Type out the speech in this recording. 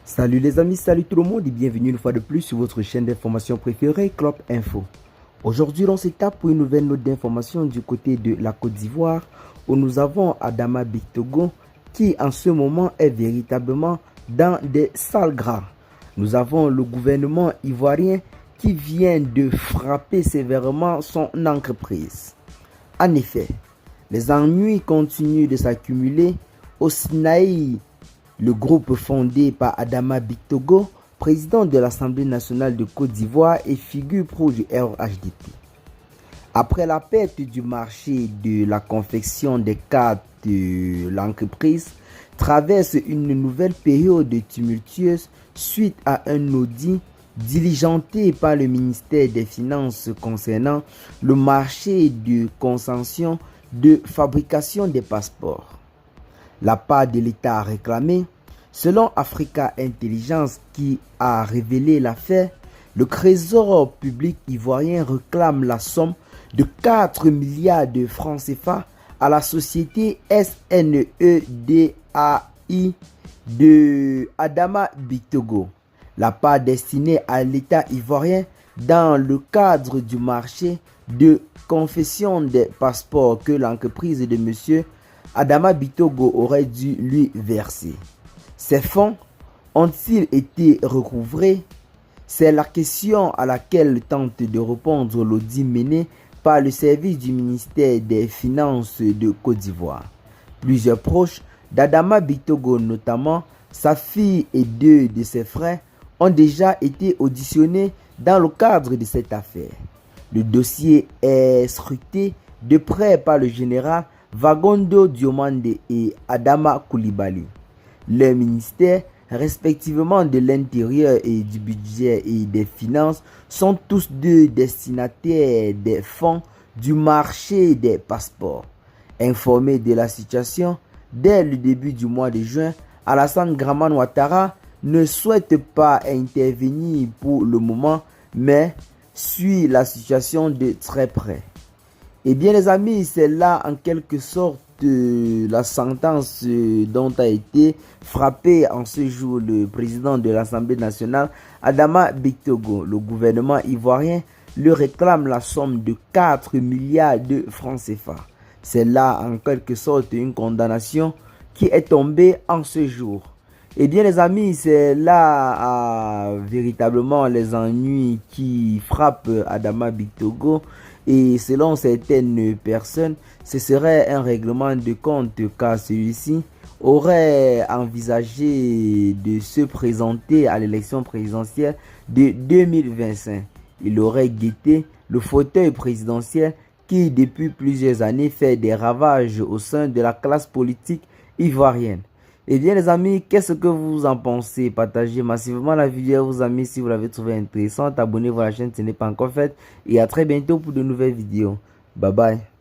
Salut les amis, salut tout le monde et bienvenue une fois de plus sur votre chaîne d'information préférée, Clop Info. Aujourd'hui, on s'étape pour une nouvelle note d'information du côté de la Côte d'Ivoire où nous avons Adama Bittogo qui en ce moment est véritablement dans des sales gras. Nous avons le gouvernement ivoirien qui vient de frapper sévèrement son entreprise. En effet, les ennuis continuent de s'accumuler au Sinaï. Le groupe fondé par Adama Bittogo, président de l'Assemblée nationale de Côte d'Ivoire et figure pro du RHDP. Après la perte du marché de la confection des cartes, l'entreprise traverse une nouvelle période tumultueuse suite à un audit diligenté par le ministère des Finances concernant le marché de concession de fabrication des passeports. La part de l'État a réclamé. Selon Africa Intelligence qui a révélé l'affaire, le Trésor public ivoirien réclame la somme de 4 milliards de francs CFA à la société SNEDAI de Adama Bittogo. La part destinée à l'État ivoirien dans le cadre du marché de confection des passeports que l'entreprise de M. Adama Bittogo aurait dû lui verser. Ces fonds ont-ils été recouvrés? C'est la question à laquelle tente de répondre l'audit mené par le service du ministère des Finances de Côte d'Ivoire. Plusieurs proches d'Adama Bittogo, notamment sa fille et deux de ses frères, ont déjà été auditionnés dans le cadre de cette affaire. Le dossier est scruté de près par le général Vagondo Diomande et Adama Coulibaly. Leurs ministères, respectivement de l'Intérieur et du Budget et des Finances, sont tous deux destinataires des fonds du marché des passeports. Informé de la situation, dès le début du mois de juin, Alassane Dramane Ouattara ne souhaite pas intervenir pour le moment, mais suit la situation de très près. Eh bien les amis, c'est là en quelque sorte la sentence dont a été frappé en ce jour le président de l'Assemblée nationale, Adama Bittogo. Le gouvernement ivoirien lui réclame la somme de 4 milliards de francs CFA. C'est là en quelque sorte une condamnation qui est tombée en ce jour. Eh bien les amis, c'est là véritablement les ennuis qui frappent Adama Bittogo. Et selon certaines personnes, ce serait un règlement de compte car celui-ci aurait envisagé de se présenter à l'élection présidentielle de 2025. Il aurait guetté le fauteuil présidentiel qui depuis plusieurs années fait des ravages au sein de la classe politique ivoirienne. Eh bien les amis, qu'est-ce que vous en pensez? Partagez massivement la vidéo à vos amis si vous l'avez trouvé intéressante. Abonnez-vous à la chaîne si ce n'est pas encore fait. Et à très bientôt pour de nouvelles vidéos. Bye bye.